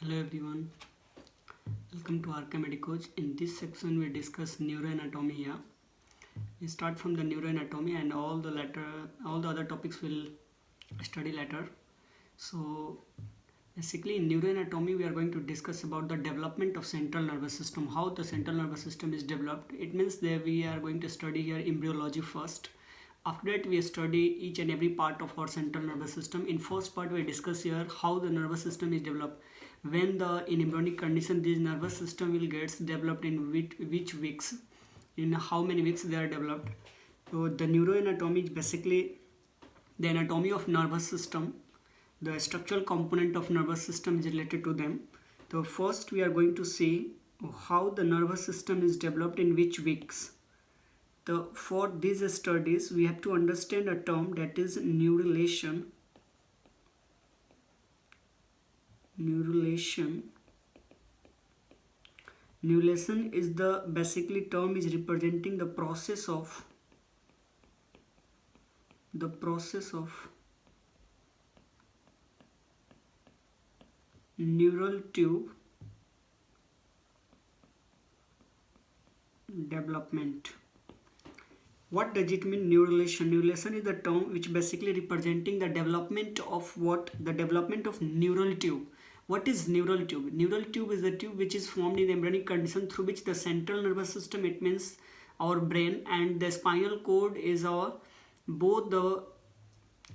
Hello everyone, welcome to Archimedic Coach. In this section we discuss neuroanatomy here. We start from the neuroanatomy and all the other topics will study later. So basically in neuroanatomy we are going to discuss about the development of central nervous system, how the central nervous system is developed. It means that we are going to study here embryology first. After that we study each and every part of our central nervous system. In first part we discuss here how the nervous system is developed. When in embryonic condition this nervous system will gets developed in which weeks, in how many weeks they are developed. So the neuroanatomy is basically the anatomy of nervous system. The structural component of nervous system is related to them. So first we are going to see how the nervous system is developed in which weeks. For these studies we have to understand a term that is neurulation. Neurulation is the basically term is representing the process of neural tube development. What does it mean, neurulation? Neurulation is the term which basically representing the development of the development of neural tube. What is neural tube? Neural tube is the tube which is formed in the embryonic condition through which the central nervous system, it means our brain, and the spinal cord is both the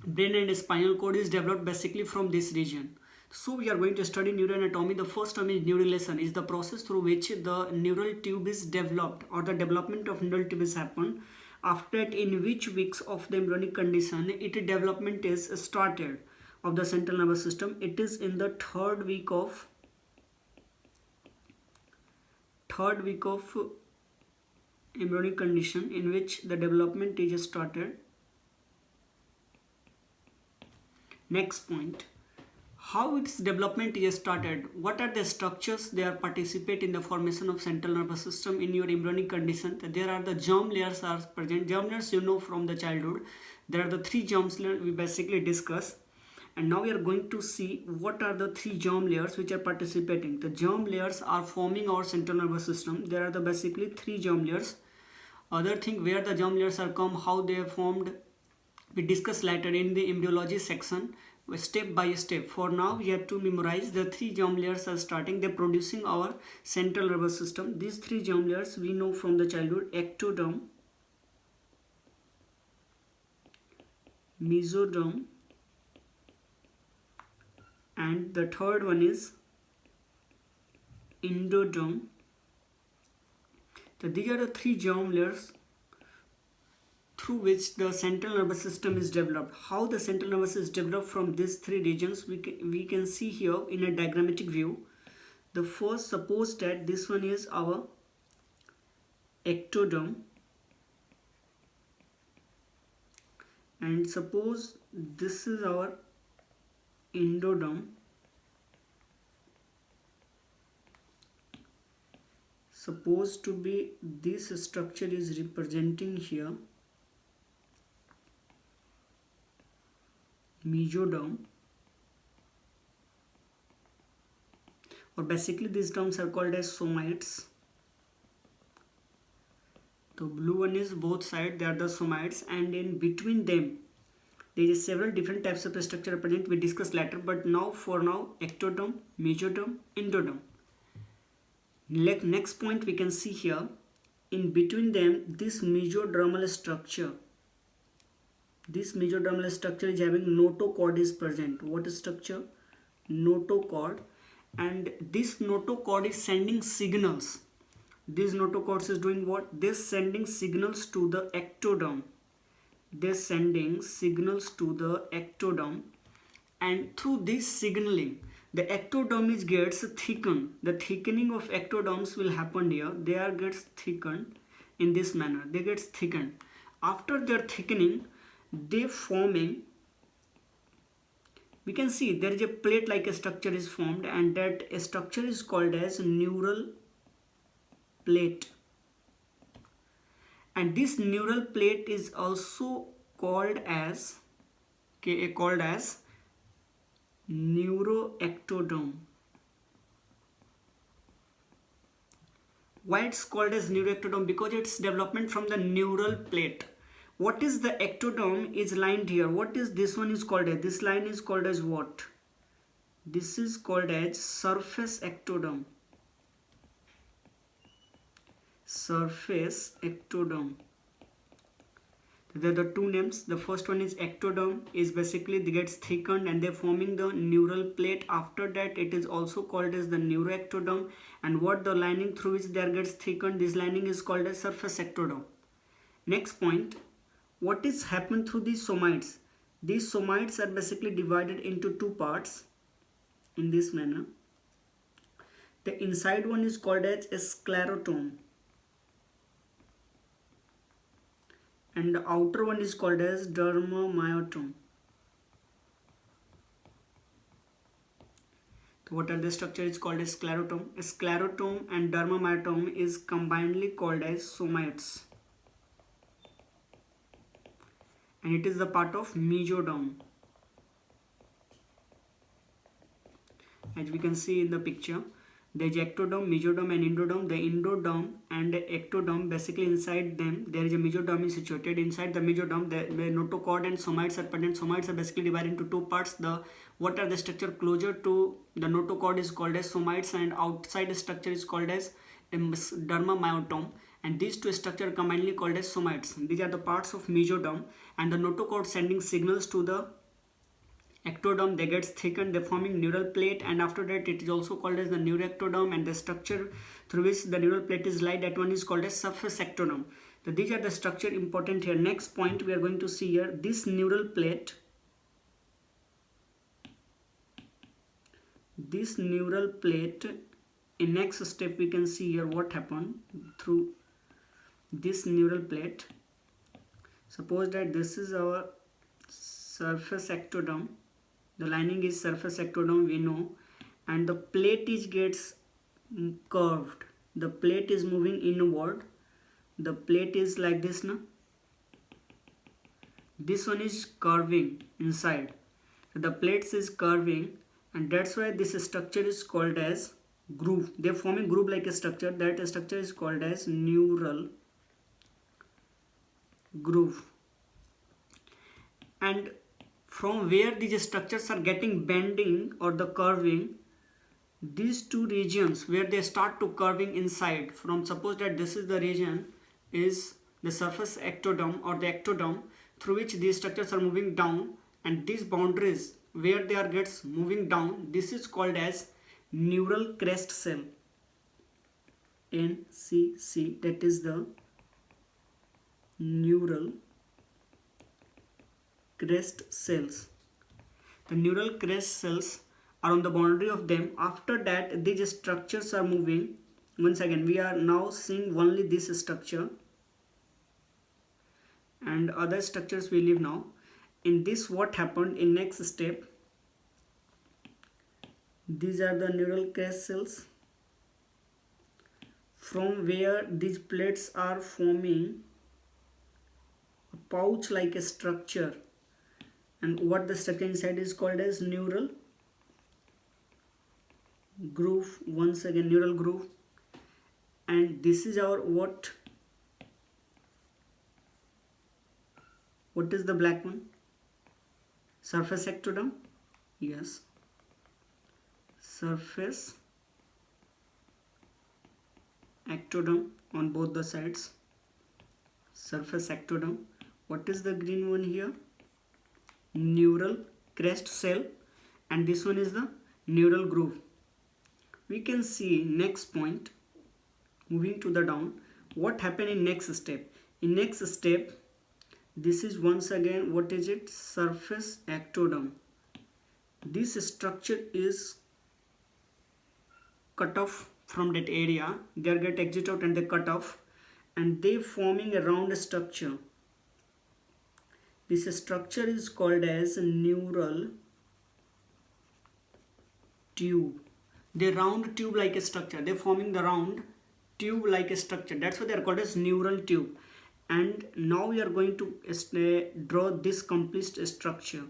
brain and spinal cord is developed basically from this region. So we are going to study neuroanatomy. The first term is neurulation, is the process through which the neural tube is developed, or the development of neural tube is happened. After that, in which weeks of the embryonic condition its development is started of the central nervous system. It is in the third week of embryonic condition in which the development is started. Next point, how its development is started. What are the structures they are participate in the formation of central nervous system in your embryonic condition? There are the germ layers are present. Germ layers you know from the childhood. There are the three germ layers we basically discuss. And now we are going to see what are the three germ layers which are participating. The germ layers are forming our central nervous system. There are the basically three germ layers. Other thing where the germ layers are come, how they are formed, we discuss later in the embryology section, step by step. For now we have to memorize the three germ layers are starting. They are producing our central nervous system. These three germ layers we know from the childhood: ectoderm, mesoderm, and the third one is endoderm. So these are the three germ layers through which the central nervous system is developed. How the central nervous is developed from these three regions we can see here in a diagrammatic view. The first, suppose that this one is our ectoderm, and suppose this is our endoderm. Supposed to be this structure is representing here mesoderm, or basically these terms are called as somites. The blue one is both sides, they are the somites, and in between them there is several different types of structure present. We discuss later, but now for now ectoderm, mesoderm, endoderm. Next point we can see here, in between them this mesodermal structure. This mesodermal structure is having notochord is present. What is structure? Notochord. And this notochord is sending signals. This notochord is doing what? This sending signals to the ectoderm. They're sending signals to the ectoderm, and through this signaling the ectoderm gets thickened. The thickening of ectoderms will happen here. They are gets thickened in this manner. They get thickened. After their thickening, they forming, we can see there is a plate like a structure is formed, and that structure is called as neural plate. And this neural plate is also called as neuroectoderm. why it's called as neuroectoderm? Because it's development from the neural plate. What is the ectoderm is lined here. What is this one is called as? This line is called as what? This is called as surface ectoderm. Surface ectoderm. There are the two names. The first one is ectoderm, is basically they gets thickened and they're forming the neural plate. After that it is also called as the neuroectoderm, and what the lining through which there gets thickened, this lining is called as surface ectoderm. Next point, what is happened through these somites? These somites are basically divided into two parts in this manner. The inside one is called as a sclerotome, and the outer one is called as dermamyotome. So what are the structure is called as sclerotome? A sclerotome and dermamyotome is combinedly called as somites, and it is the part of mesoderm. As we can see in the picture, there is ectoderm, mesoderm and endoderm. The endoderm and the ectoderm, basically inside them there is a mesoderm is situated. Inside the mesoderm the notochord and somites are present. Somites are basically divided into two parts. What are the structure closer to the notochord is called as somites, and outside the structure is called as dermamyotome, and these two structures combinedly called as somites. These are the parts of mesoderm, and the notochord sending signals to the ectoderm. They gets thickened, they forming neural plate, and after that it is also called as the neuroectoderm, and the structure through which the neural plate is laid, that one is called as surface ectoderm. So these are the structure important here. Next point we are going to see here, this neural plate, in next step we can see here what happened through this neural plate. Suppose that this is our surface ectoderm, the lining is surface ectoderm, we know, and the plate is gets curved, the plate is moving inward, the plate is like this now, this one is curving inside, the plates is curving, and that's why this structure is called as groove. They're forming groove like a structure. That structure is called as neural groove. And from where these structures are getting bending or the curving, these two regions where they start to curving inside, from suppose that this is the region is the surface ectoderm or the ectoderm through which these structures are moving down, and these boundaries where they are gets moving down, this is called as neural crest cell, NCC, that is the neural crest cells. The neural crest cells are on the boundary of them. After that these structures are moving. Once again we are now seeing only this structure, and other structures we leave now. In this what happened in next step, these are the neural crest cells from where these plates are forming a pouch like a structure, and what the structure inside is called as neural groove. Once again neural groove, and this is our what is the black one? Surface ectoderm. Yes, surface ectoderm on both the sides, surface ectoderm. What is the green one here? Neural crest cell, and this one is the neural groove. We can see next point, moving to the down, what happened in next step. In next step, this is once again what is it? Surface ectoderm. This structure is cut off from that area, they get exit out and they cut off, and they forming a round structure. This structure is called as neural tube. They round tube like a structure, they forming the round tube like a structure, that's why they are called as neural tube. And now we are going to draw this complete structure.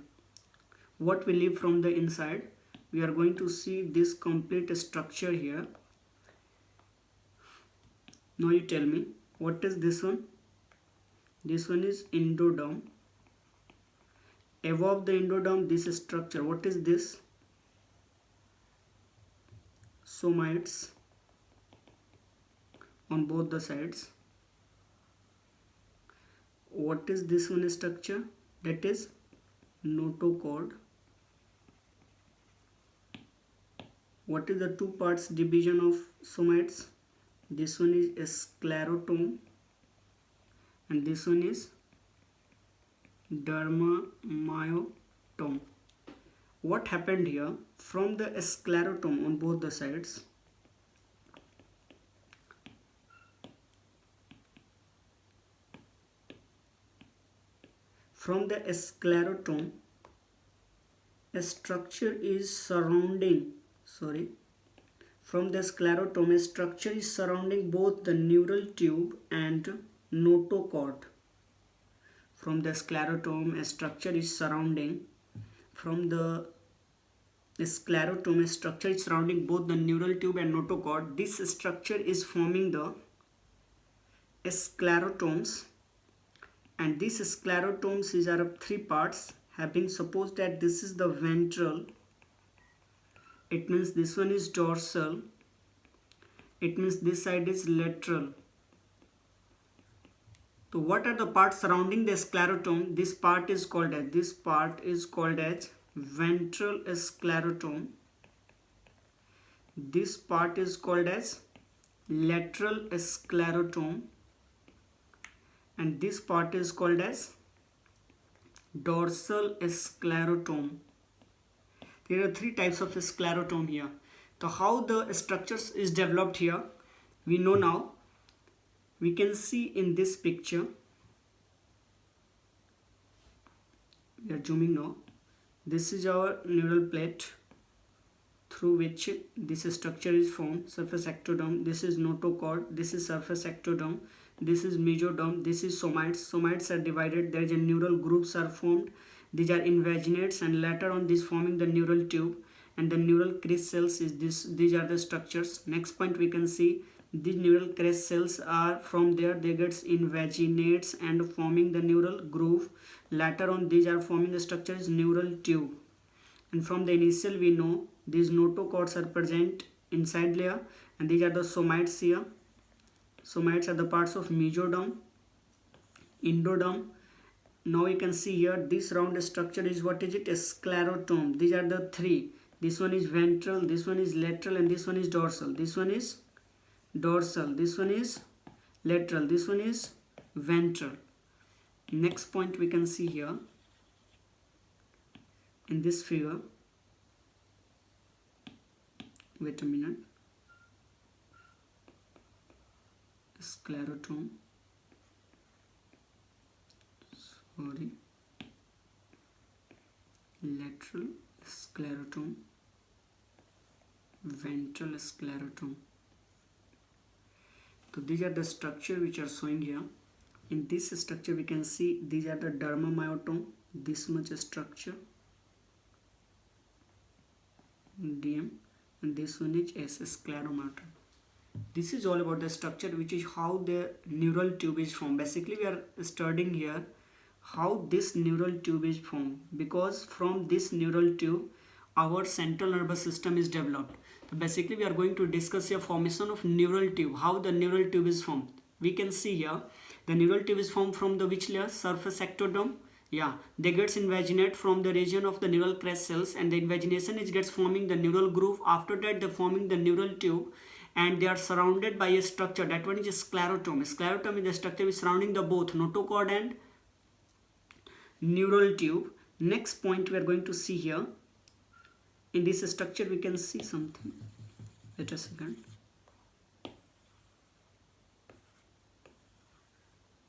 What we leave from the inside, we are going to see this complete structure here. Now you tell me, what is this one? This one is endoderm. Above the endoderm, this structure, what is this? Somites on both the sides. What is this one structure? That is notochord. What is the two parts division of somites? This one is sclerotome and this one is dermamyotome. What happened here? From the sclerotome on both the sides, from the sclerotome, a structure is surrounding, from the sclerotome, a structure is surrounding both the neural tube and notochord. From the sclerotome, a structure is surrounding, from the sclerotome, a structure is surrounding both the neural tube and notochord. This structure is forming the sclerotomes, and these sclerotomes are of three parts. Having supposed that this is the ventral, it means this one is dorsal, it means this side is lateral. So what are the parts surrounding the sclerotome? This part is called as ventral sclerotome. This part is called as lateral sclerotome, and this part is called as dorsal sclerotome. There are three types of sclerotome here. So how the structures is developed here, we know now. We can see in this picture, we are zooming now. This is our neural plate through which this structure is formed, surface ectoderm. This is notochord, this is surface ectoderm, this is mesoderm, this is somites. Somites are divided, there is a neural groups are formed. These are invaginates, and later on this forming the neural tube, and the neural crest cells is this. These are the structures. Next point we can see, these neural crest cells are from there, they get invaginates and forming the neural groove. Later on these are forming the structure is neural tube, and from the initial we know these notochords are present inside layer, and these are the somites here. Somites are the parts of mesoderm, endoderm. Now you can see here this round structure is, what is it? A sclerotome. These are the three. This one is ventral, this one is lateral, and this one is dorsal. This one is dorsal, this one is lateral, this one is ventral. Next point we can see here in this figure. Wait a minute. Sclerotome. Lateral sclerotome, ventral sclerotome. So these are the structure which are showing here. In this structure we can see these are the dermamyotome, this much structure, DM, and this one is scleromyotome. This is all about the structure, which is how the neural tube is formed. Basically we are studying here how this neural tube is formed, because from this neural tube our central nervous system is developed. So basically we are going to discuss here formation of neural tube, how the neural tube is formed. We can see here the neural tube is formed from the which layer? Surface ectoderm. Yeah, they gets invaginate from the region of the neural crest cells, and the invagination is gets forming the neural groove. After that they forming the neural tube, and they are surrounded by a structure. That one is a sclerotome. Sclerotome is the structure which surrounding the both notochord and neural tube. Next point we are going to see here, in this structure we can see something. Wait a second.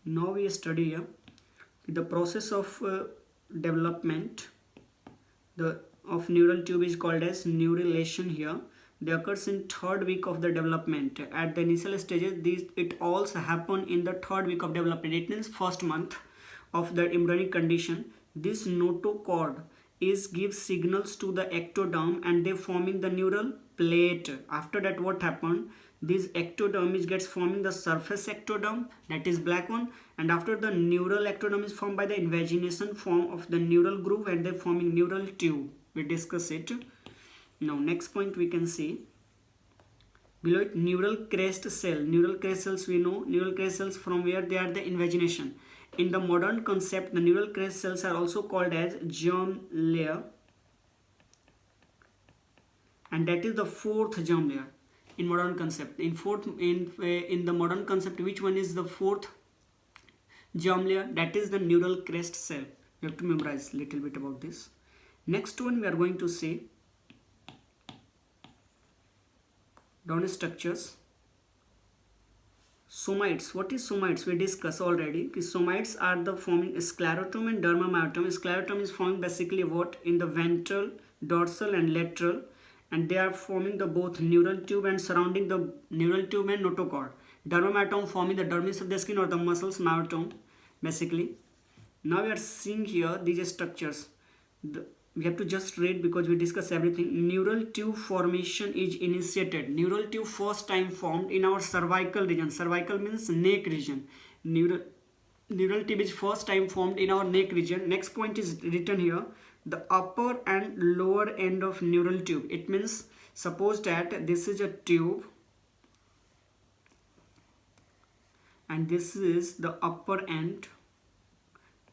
Now we study here the process of development of neural tube is called as neurulation here. They occurs in third week of the development. At the initial stages, it also happen in the third week of development. It means first month of the embryonic condition. This notochord gives signals to the ectoderm, and they forming the neural plate. After that what happened? this ectoderm is gets forming the surface ectoderm, that is black one, and after the neural ectoderm is formed by the invagination form of the neural groove and then forming neural tube. We discuss it. Now next point we can see below it, neural crest cell. Neural crest cells, we know neural crest cells from where they are the invagination. In the modern concept, the neural crest cells are also called as germ layer, and that is the fourth germ layer in modern concept. In the modern concept, which one is the fourth germ layer? That is the neural crest cell. You have to memorize a little bit about this. Next one we are going to see down structures. Somites. What is somites? We discussed already. Somites are the forming sclerotum and dermamyotum. Sclerotum is forming basically what? In the ventral, dorsal and lateral, and they are forming the both neural tube and surrounding the neural tube and notochord. Dermamyotum forming the dermis of the skin or the muscles, myotum basically. Now we are seeing here these structures. We have to just read because we discuss everything. Neural tube formation is initiated. Neural tube first time formed in our cervical region. Cervical means neck region. Neural tube is first time formed in our neck region. Next point is written here. The upper and lower end of neural tube. It means suppose that this is a tube and this is the upper end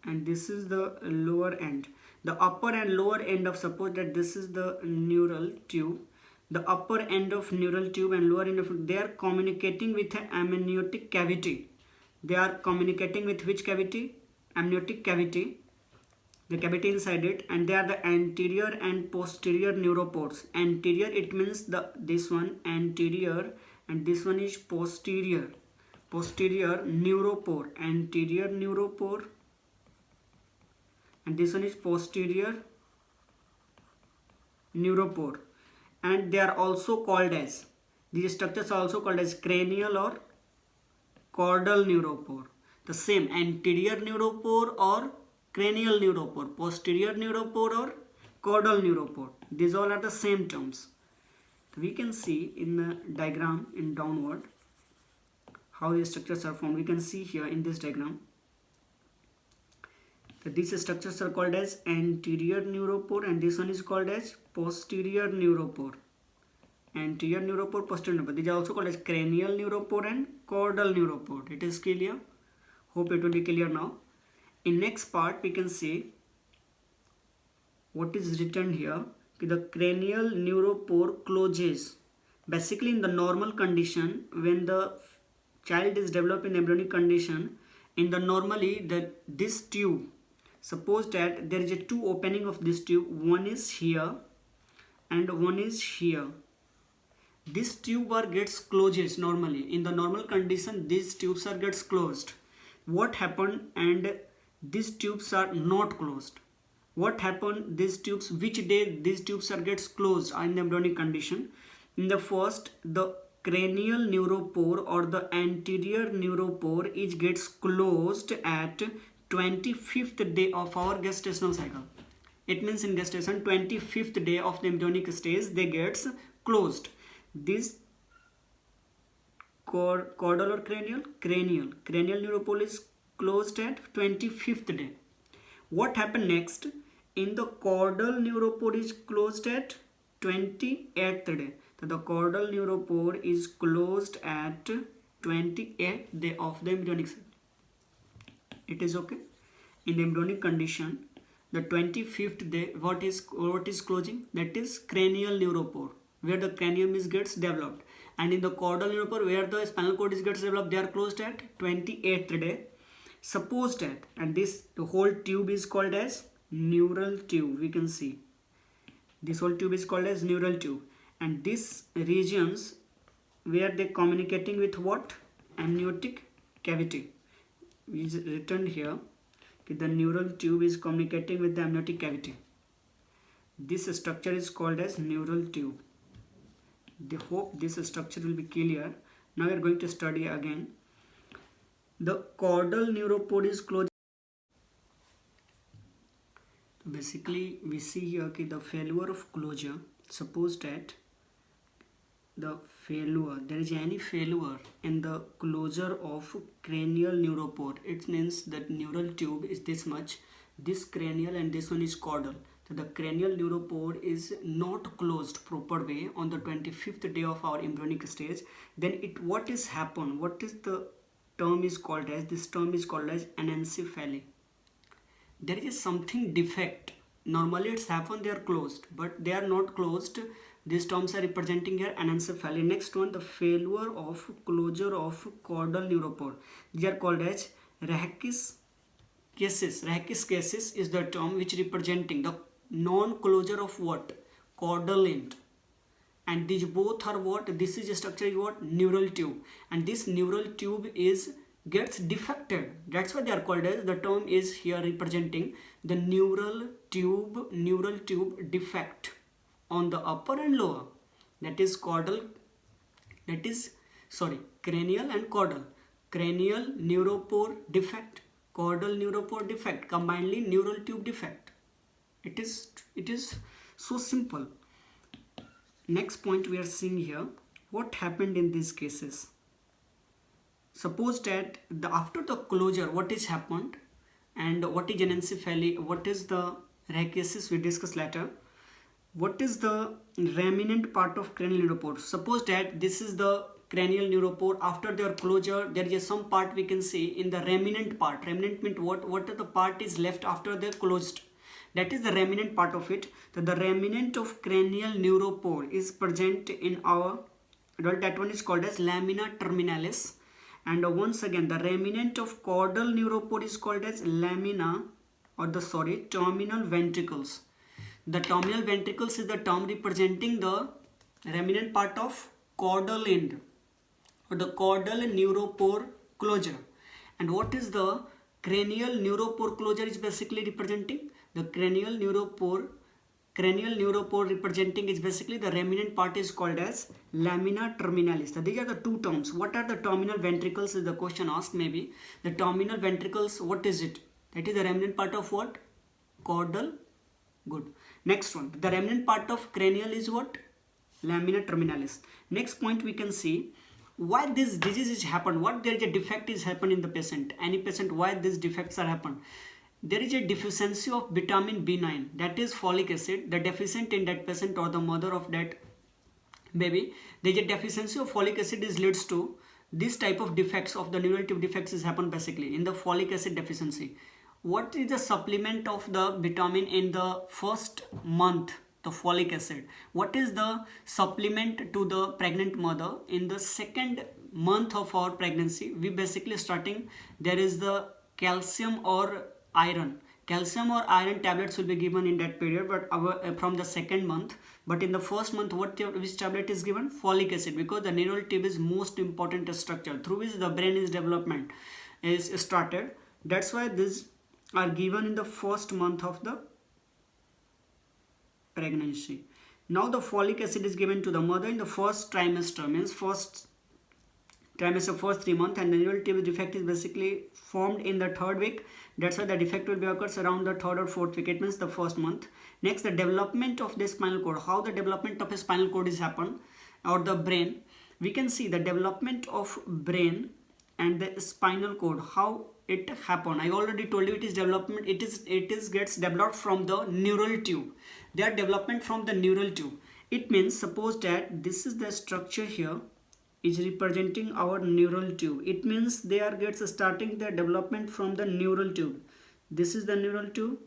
and this is the lower end. The upper and lower end of, suppose that this is the neural tube, the upper end of neural tube and lower end of, they are communicating with an amniotic cavity. They are communicating with which cavity? Amniotic cavity, the cavity inside it, and they are the anterior and posterior neuropores. Anterior, it means this one anterior and this one is posterior. Posterior neuropore, anterior neuropore, and this one is posterior neuropore, and they are also called as, these structures are also called as cranial or caudal neuropore. The same anterior neuropore or cranial neuropore, posterior neuropore or caudal neuropore, these all are the same terms. We can see in the diagram in downward how these structures are formed. We can see here in this diagram that these structures are called as anterior neuropore and this one is called as posterior neuropore. Anterior neuropore, posterior neuropore. These are also called as cranial neuropore and caudal neuropore. It is clear? Hope it will be clear now. In next part we can see what is written here. The cranial neuropore closes. Basically in the normal condition, when the child is developing embryonic condition, in the normally this tube, suppose that there is a two opening of this tube, one is here and one is here. This tube gets closes normally. In the normal condition, these tubes gets closed. What happened? And these tubes are not closed. What happened? These tubes, which day these tubes gets closed in the embryonic condition? In the first, the cranial neuropore or the anterior neuropore is gets closed at 25th day of our gestational cycle. It means in gestation 25th day of the embryonic stage they gets closed. This caudal or cranial neuropore is closed at 25th day. What happened next? In the caudal neuropore is closed at 28th day. So the caudal neuropore is closed at 28th day of the embryonic cycle. It is okay. In the embryonic condition, the 25th day, what is closing? That is cranial neuropore, where the cranium gets developed. And in the caudal neuropore, where the spinal cord gets developed, they are closed at 28th day. Suppose that, and the whole tube is called as neural tube. We can see this whole tube is called as neural tube, and these regions where they communicating with what? Amniotic cavity is written here. The neural tube is communicating with the amniotic cavity. This structure is called as neural tube. I hope this structure will be clear. Now we are going to study again. The caudal neuropore is closed. Basically we see here the failure of closure. Suppose that the failure, there is any failure in the closure of cranial neuropore, it means that neural tube is this much, this cranial and this one is caudal. So the cranial neuropore is not closed proper way on the 25th day of our embryonic stage, then it what is happen, what is the term is called as, this term is called as anencephaly. There is something defect, normally it's happen they are closed but they are not closed, these terms are representing here anencephaly. Next one, the failure of closure of caudal neuropore, they are called as Rehkes cases. Rehkes cases is the term which representing the non-closure of what, caudal end, and these both are what, this is a structure is what, neural tube, and this neural tube is gets defected, that's why they are called as, the term is here representing the neural tube defect on the upper and lower, that is caudal, that is cranial and caudal, cranial neuropore defect, caudal neuropore defect, combinedly neural tube defect. It is so simple. Next point we are seeing here, what happened in these cases. Suppose that after the closure, what is happened and what is anencephaly, what is the Rehkes we discuss later, what is the remnant part of cranial neuropore. Suppose that this is the cranial neuropore, after their closure there is some part we can see in the remnant part. Remnant means what are the part is left after they closed, that is the remnant part of it. So the remnant of cranial neuropore is present in our adult, that one is called as lamina terminalis. And once again the remnant of caudal neuropore is called as lamina or the terminal ventricles. The terminal ventricles is the term representing the remnant part of caudal end or the caudal neuropore closure. And what is the cranial neuropore closure is basically representing? The cranial neuropore representing is basically the remnant part is called as lamina terminalis. So these are the two terms. What are the terminal ventricles is the question asked maybe. The terminal ventricles, what is it? That is the remnant part of what? Caudal. Good. Next one, the remnant part of cranial is what? Lamina terminalis. Next point we can see why this disease is happened, what there is a defect is happened in the patient, any patient, why these defects are happened. There is a deficiency of vitamin B9, that is folic acid, the deficient in that patient or the mother of that baby, there is a deficiency of folic acid is leads to this type of defects of the neural tube defects is happen basically in the folic acid deficiency. What is the supplement of the vitamin in the first month, the folic acid? What is the supplement to the pregnant mother in the second month of our pregnancy? We basically starting, there is the calcium or iron. Calcium or iron tablets will be given in that period, but from the second month. But in the first month, which tablet is given? Folic acid, because the neural tube is most important structure through which the brain is development is started. That's why these are given in the first month of the pregnancy. Now the folic acid is given to the mother in the first trimester, means first trimester, first 3 months, and the neural tube defect is basically formed in the third week. That's why the defect will be occurs around the third or fourth week. It means the first month. Next, the development of the spinal cord. How the development of a spinal cord is happen, or the brain. We can see the development of brain and the spinal cord. How it happen? I already told you it is development. It is gets developed from the neural tube. They are development from the neural tube. It means suppose that this is the structure here is representing our neural tube. It means they are gets starting their development from the neural tube. This is the neural tube.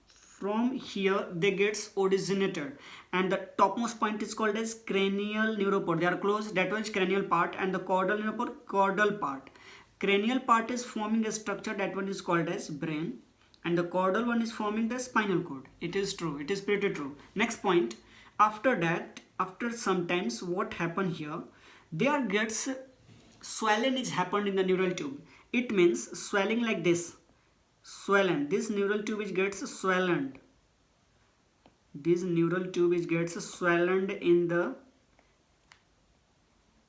From here they gets originated, and the topmost point is called as cranial neuropore. They are close. That one is cranial part, and the caudal neuropore, caudal part. Cranial part is forming a structure, that one is called as brain, and the caudal one is forming the spinal cord. It is true. It is pretty true. Next point. After that, after sometimes what happen here, there gets swelling is happened in the neural tube. It means swelling like this, swollen. This neural tube is gets swollen. This neural tube is gets swollen in the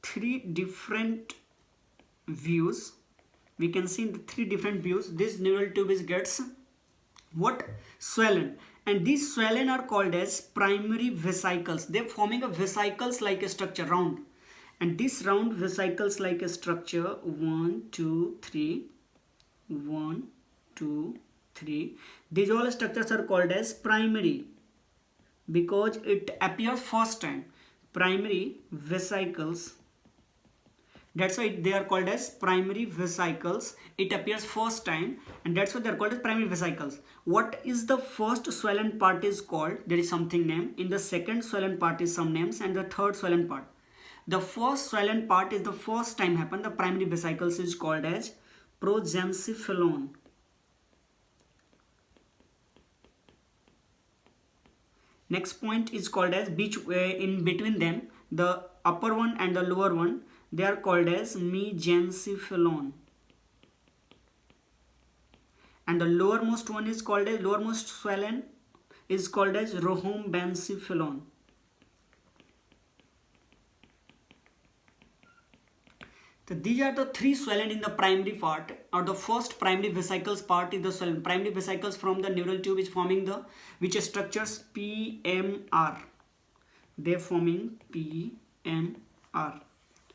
3 different views. We can see in the 3 different views this neural tube is gets what? Swollen. And these swellen are called as primary vesicles. They're forming a vesicles like a structure, round. And this round vesicles like a structure, 1, 2, 3, 1, 2, 3. These all structures are called as primary because it appears first time. Primary vesicles. That's why they are called as primary vesicles. It appears first time, and that's why they are called as primary vesicles. What is the first swollen part is called? There is something name. In the second swollen part is some names, and the third swollen part. The first swollen part is the first time happen. The primary vesicles is called as progencephalon. Next point is called as in between them, the upper one and the lower one, they are called as mesencephalon. And the lowermost one is called as, lowermost swollen is called as rhombencephalon. So these are the three swollen in the primary part, or the first primary vesicles part is the swollen. Primary vesicles from the neural tube is forming the, which structures PMR. They are forming PMR.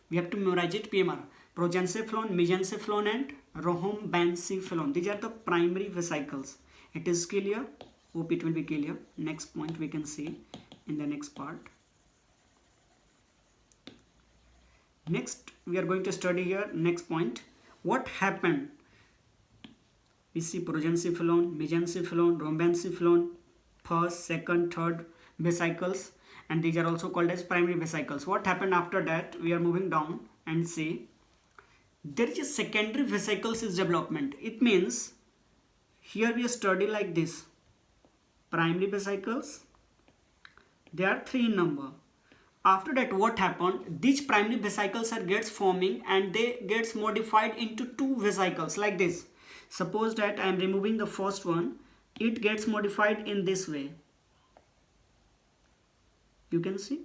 We have to memorize it, PMR. Progencephalon, mesencephalon and rhombencephalon. These are the primary vesicles. It is clear? Hope it will be clear. Next point we can see in the next part. Next we are going to study here, next point, what happened. We see progencephalon, mesencephalon, rhombencephalon, first, second, third vesicles, and these are also called as primary vesicles. What happened after that? We are moving down and see there is a secondary vesicles is development. It means here we study like this. Primary vesicles, they are 3 in number. After that, what happened? These primary vesicles are gets forming and they gets modified into 2 vesicles like this. Suppose that I am removing the first one, it gets modified in this way. You can see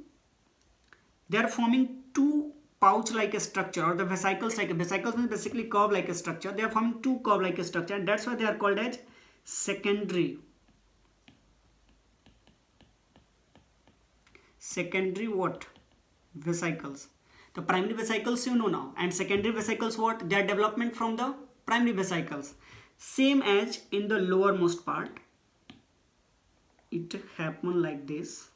they are forming 2 pouch like a structure, or the vesicles like a, vesicles means basically curve like a structure. They are forming 2 curve like a structure, and that's why they are called as secondary. Secondary what? Vesicles. The primary vesicles you know now, and secondary vesicles what? Their development from the primary vesicles. Same as in the lowermost part. It happen like this.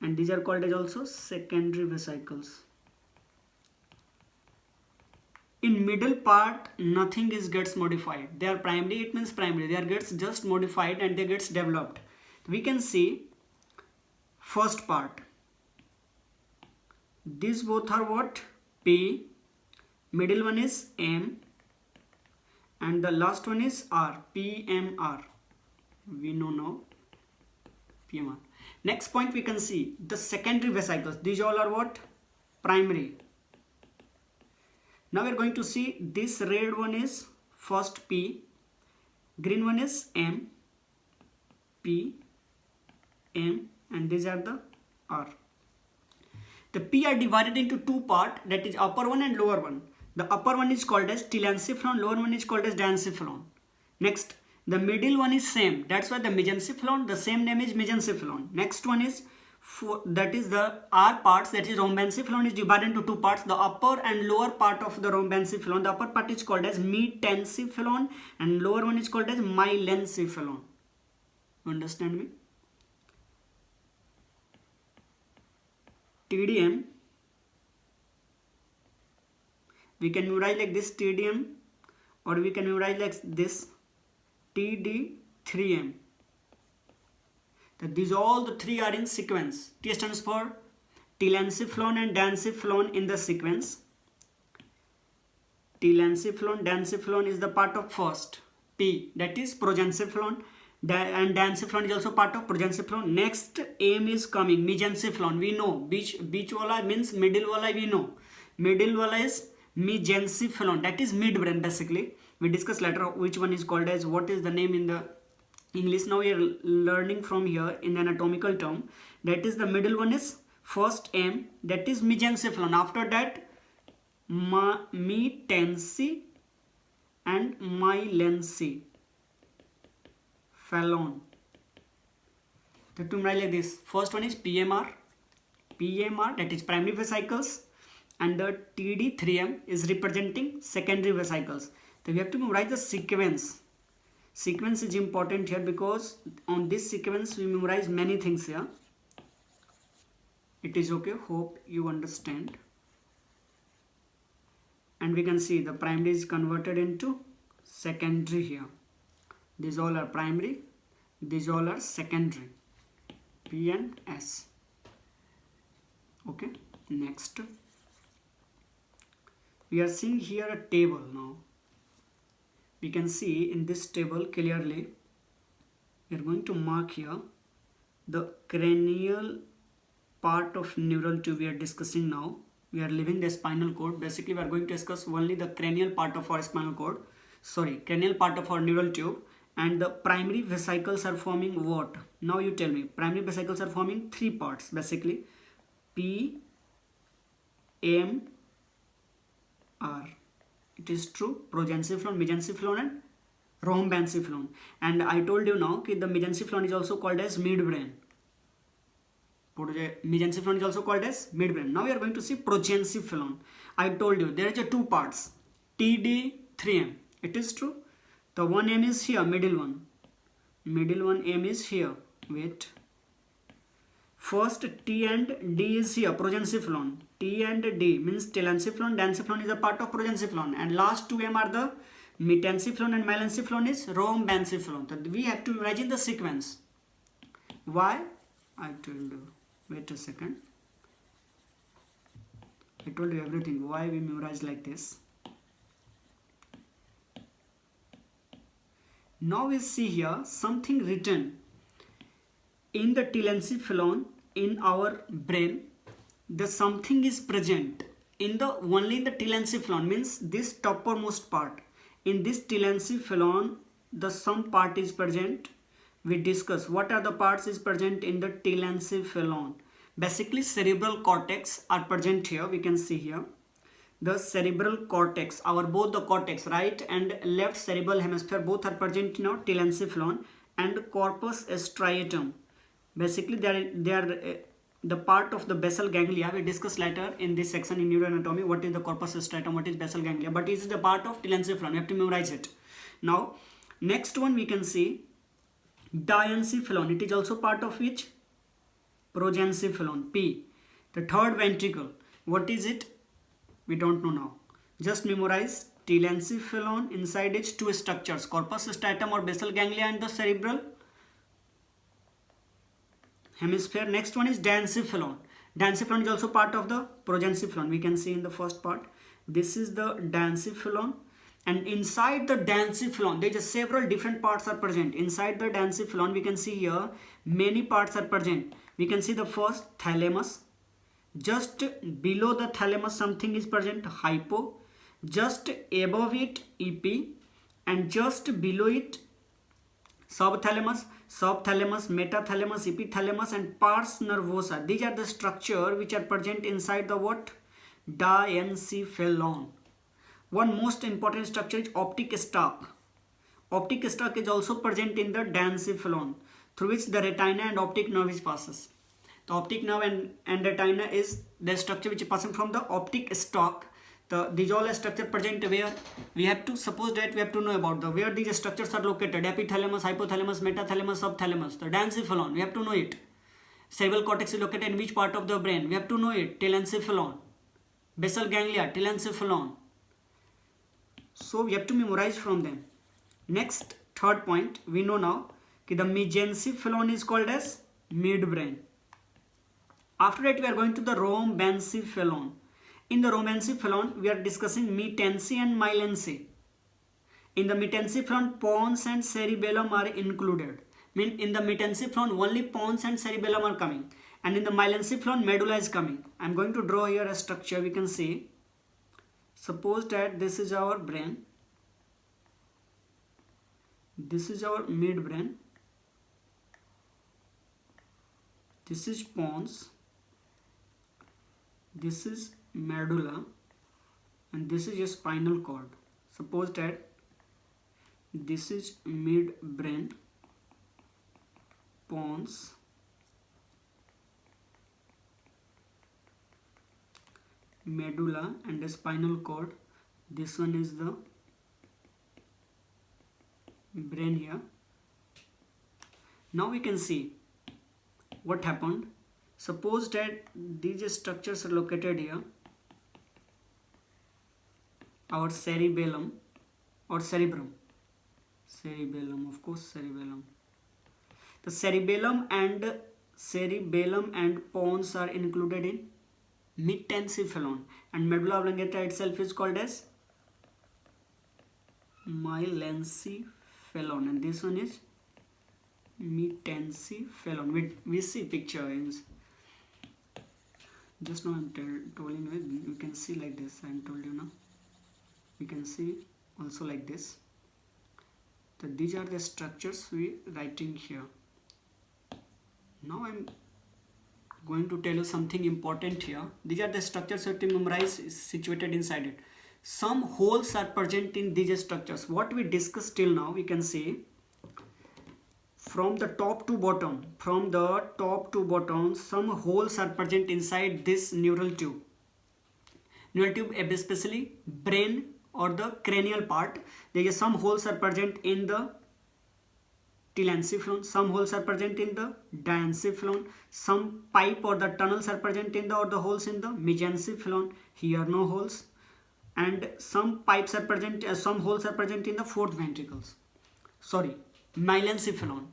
And these are called as also secondary vesicles. In middle part, nothing is gets modified. They are primary, it means primary. They are gets just modified and they gets developed. We can see first part. These both are what? P. Middle one is M. And the last one is R. PMR. We know now. PMR. Next point we can see the secondary vesicles. These all are what? Primary. Now we are going to see this red one is first P. Green one is M. P. M, and these are the R. The P are divided into 2 parts, that is upper one and lower one. The upper one is called as telencephalon, lower one is called as diencephalon. Next, the middle one is same, that's why the mesencephalon, the same name is mesencephalon. Next one is that is the R parts, that is rhombencephalon is divided into 2 parts. The upper and lower part of the rhombencephalon, the upper part is called as metencephalon and lower one is called as myelencephalon. Understand me? TDM, we can memorize like this TDM, or we can memorize like this TD3M. That these all the 3 are in sequence. T stands for telencephalon and diencephalon in the sequence. Telencephalon, diencephalon is the part of first. P, that is progencephalon. And diencephalon is also part of progencephalon. Next M is coming, mesencephalon. We know beach wala means middle wala, we know. Middle wala is mesencephalon, that is midbrain basically. We discuss later which one is called as, what is the name in the English. Now we are learning from here in the anatomical term. That is the middle one is first M, that is mesencephalon. After that metency and myelency. phelon. So to write like this, first one is PMR, that is primary vesicles, and the TD3M is representing secondary vesicles. So we have to memorize the sequence. Sequence is important here because on this sequence we memorize many things here. It is okay, hope you understand. And we can see the primary is converted into secondary here. These all are primary, these all are secondary, P and S. Okay, next we are seeing here a table. Now we can see in this table clearly, we are going to mark here the cranial part of neural tube we are discussing now. We are leaving the spinal cord. Basically we are going to discuss only the cranial part of our spinal cord, cranial part of our neural tube. And the primary vesicles are forming what? Now you tell me. Primary vesicles are forming three parts basically, P, M, R. It is true. Progencephalon, mesencephalon and rhombencephalon. And I told you now that the mesencephalon is also called as midbrain. Mesencephalon is also called as midbrain. Now we are going to see progencephalon. I told you there are two parts, TD3M. It is true. The one M is here, middle one M is here. Wait. First T and D is here, progencephalon. T and D means telencephalon, dancephalon is a part of progencephalon. And last two M are the metencephalon and melencephalon is rhombencephalon. So we have to imagine the sequence. Why? I told you. Wait a second. I told you everything. Why we memorize like this. Now we see here something written in the telencephalon in our brain. The something is present in the only in the telencephalon, means this toppermost part. In this telencephalon, the some part is present. We discuss what are the parts is present in the telencephalon. Basically cerebral cortex are present here. We can see here the cerebral cortex, both the cortex, right and left cerebral hemisphere, both are present in our telencephalon, and corpus striatum. Basically they are the part of the basal ganglia. We discuss later in this section in neuroanatomy what is the corpus striatum, what is basal ganglia, but it is the part of telencephalon. You have to memorize it. Now next one we can see diencephalon. It is also part of which? Progencephalon, P. The third ventricle, what is it? We don't know now. Just memorize telencephalon. Inside its two structures, corpus striatum or basal ganglia and the cerebral hemisphere. Next one is diencephalon. Diencephalon is also part of the progencephalon. We can see in the first part. This is the diencephalon. And inside the diencephalon, there is several different parts are present. Inside the diencephalon, we can see here many parts are present. We can see the first thalamus. Just below the thalamus something is present, hypo. Just above it, EP. And just below it, subthalamus, metathalamus, epithalamus and pars nervosa. These are the structure which are present inside the what? Diencephalon. One most important structure is optic stalk. Optic stalk is also present in the diencephalon, through which the retina and optic nerve passes. The optic nerve and retina is the structure which is passing from the optic stalk. These all are structure present where we have to suppose that we have to know about the where these structures are located. Epithalamus, hypothalamus, metathalamus, subthalamus. The diencephalon, we have to know it. Cerebral cortex is located in which part of the brain? We have to know it. Telencephalon. Basal ganglia, telencephalon. So we have to memorize from them. Next, third point, we know now that the mesencephalon is called as midbrain. After that, we are going to the rhombencephalon. In the rhombencephalon, we are discussing metency and myelency. In the metencephalon, pons and cerebellum are included. In the metencephalon, only pons and cerebellum are coming. And in the myelencephalon, medulla is coming. I am going to draw here a structure. We can see. Suppose that this is our brain. This is our midbrain. This is pons. This is medulla. And this is your spinal cord. Suppose that this is midbrain. pons, medulla, and the spinal cord. This one is the brain here. Now we can see what happened. Suppose that these structures are located here, our cerebellum or cerebrum, of course cerebellum. The cerebellum and pons are included in metencephalon, and medulla oblongata itself is called as myelencephalon, and this one is metencephalon. We see picture in just now. I'm telling you, you can see like this. I told you now. We can see also like this. So these are the structures we writing here. Now I'm going to tell you something important here. These are the structures that you memorize is situated inside it. Some holes are present in these structures. What we discussed till now, we can see from the top to bottom, some holes are present inside this neural tube. Neural tube, especially brain or the cranial part. There are some holes are present in the telencephalon, some holes are present in the diencephalon, some pipe or the tunnels are present in the or the holes in the mesencephalon. Here no holes, and some pipes are present, some holes are present in the fourth ventricles. Sorry, myelencephalon.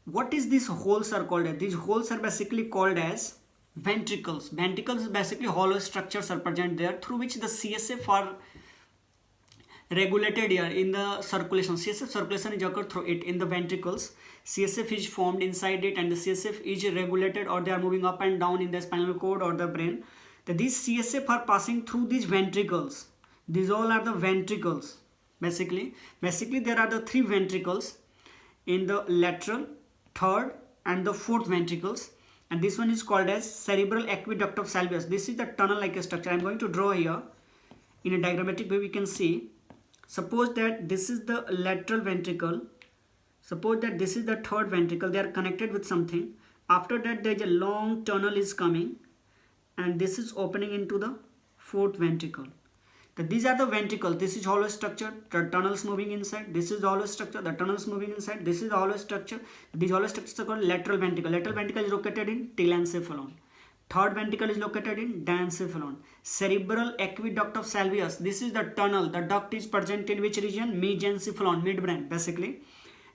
What is these holes are called as? These holes are basically called as ventricles. Ventricles is basically hollow structures are present there through which the CSF are regulated here in the circulation. CSF circulation is occurred through it in the ventricles. CSF is formed inside it, and the CSF is regulated, or they are moving up and down in the spinal cord or the brain. These CSF are passing through these ventricles. These all are the ventricles. Basically there are the three ventricles in the lateral, third, and the fourth ventricles, and this one is called as cerebral aqueduct of Salvius. This is the tunnel like a structure. I am going to draw here in a diagrammatic way. We can see, suppose that this is the lateral ventricle, suppose that this is the third ventricle. They are connected with something. After that there is a long tunnel is coming, and this is opening into the fourth ventricle. These are the ventricles. This is hollow structure, the tunnels moving inside. This is the hollow structure, the tunnels moving inside. This is the hollow structure. These hollow structures are called lateral ventricle. Lateral ventricle is located in telencephalon. Third ventricle is located in diencephalon. Cerebral aqueduct of Salvius. This is the tunnel. The duct is present in which region? Mesencephalon, midbrain basically.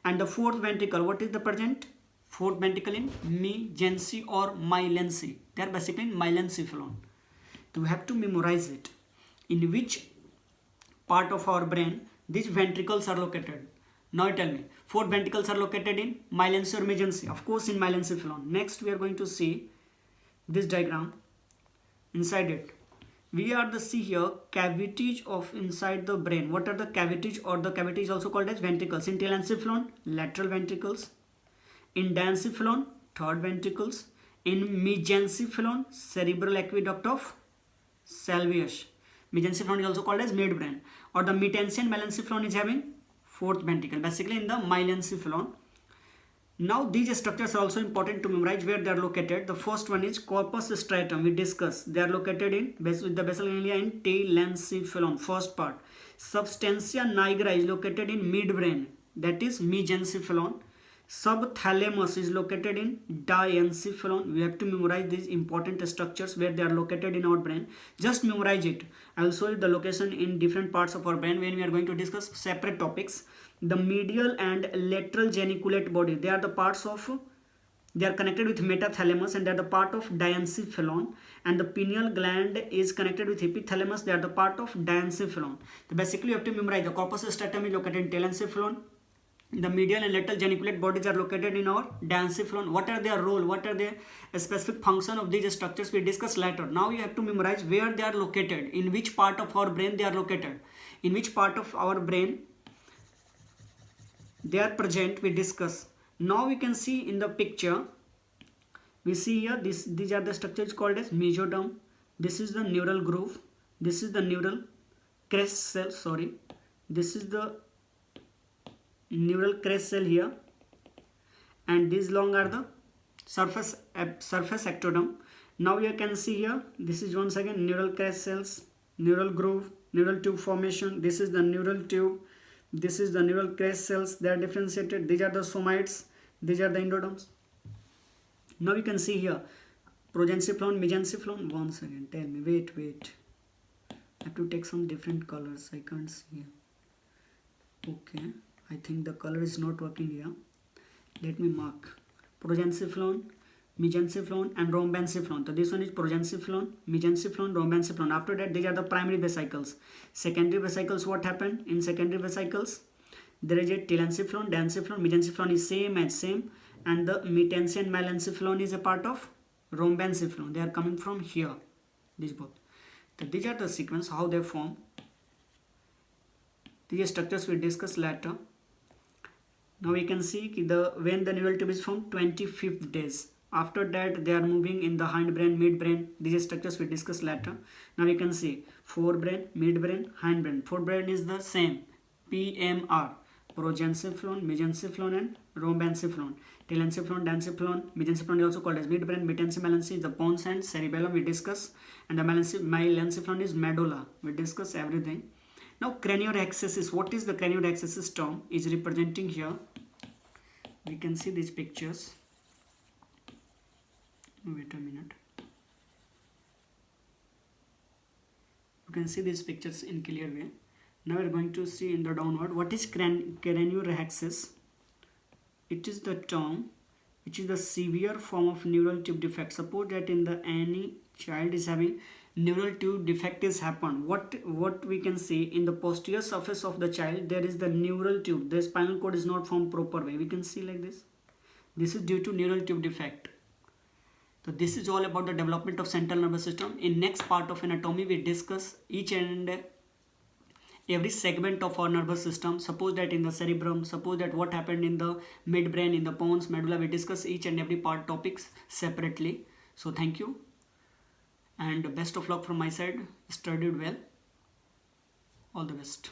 And the fourth ventricle, what is the present? Fourth ventricle in mesency or myelency. They are basically in myelencephalon. So we have to memorize it. In which part of our brain these ventricles are located? Now tell me. Four ventricles are located in myelency or mesency. Of course in myelencephalon. Next we are going to see this diagram. Inside it, we are the see here cavities of inside the brain. What are the cavities, or the cavity is also called as ventricles? In telencephalon, lateral ventricles. In diencephalon, third ventricles. In mesencephalon, cerebral aqueduct of Salvius. Mesencephalon is also called as midbrain, or the metency and myelencephalon is having fourth ventricle, basically in the myelencephalon. Now these structures are also important to memorize where they are located. The first one is corpus striatum. We discussed they are located in with the basal ganglia in telencephalon, first part. Substantia nigra is located in midbrain, that is mesencephalon. Subthalamus is located in diencephalon. We have to memorize these important structures where they are located in our brain. Just memorize it. I will show you the location in different parts of our brain when we are going to discuss separate topics. The medial and lateral geniculate body, they are the parts of, they are connected with metathalamus, and they are the part of diencephalon. And the pineal gland is connected with hypothalamus. They are the part of diencephalon. So basically you have to memorize the corpus striatum is located in telencephalon. The medial and lateral geniculate bodies are located in our diencephalon. What are their role? What are the specific function of these structures? We discuss later. Now you have to memorize where they are located, in which part of our brain they are located, in which part of our brain they are present. We discuss. Now we can see in the picture. We see here these are the structures called as mesoderm. This is the neural groove. This is the neural crest cell. Sorry, this is the neural crest cell here, and these long are the surface ectoderm. Now you can see here, this is once again neural crest cells, neural groove, neural tube formation. This is the neural tube, this is the neural crest cells, they are differentiated. These are the somites, these are the endoderms. Now you can see here progenciflon, mesenchyflon. Once again, tell me, wait, I have to take some different colors, I can't see. Okay, I think the color is not working here. Let me mark progenciflon, mesenchyflon and rhombenchyflon. So this one is progenciflon, mesenchyflon, rhombenchyflon. After that, these are the primary vesicles. Secondary vesicles, what happened in secondary vesicles? There is a telencephalon, dancephalon, mesenchyflon is same as same, and the metency and melencephalon is a part of rhombenchyflon. They are coming from here, these both. So these are the sequence how they form. These structures we discuss later. Now we can see when the neural tube is formed, 25th days. After that, they are moving in the hindbrain, midbrain. These structures we discuss later. Now we can see forebrain, midbrain, hindbrain. Forebrain is the same, PMR, progenciflon, mesenchyflon and rhombenchyflon. Telencephalon, dancephalon, mesenchyflon is also called as midbrain. Metency, melency is the pons and cerebellum we discuss, and the melencephalon is medulla. We discuss everything. Now cranioaxis, what is the cranioaxis term is representing here. We can see these pictures. Wait a minute. You can see these pictures in clear way. Now we are going to see in the downward what is cranioaxis. It is the term which is the severe form of neural tube defect. Suppose that in the any child is having neural tube defect is happened. What we can see in the posterior surface of the child, there is the neural tube. The spinal cord is not formed proper way. We can see like this. This is due to neural tube defect. So this is all about the development of central nervous system. In next part of anatomy, we discuss each and every segment of our nervous system. Suppose that in the cerebrum, suppose that what happened in the midbrain, in the pons, medulla. We discuss each and every part topics separately. So thank you and best of luck from my side. Studied well. All the best.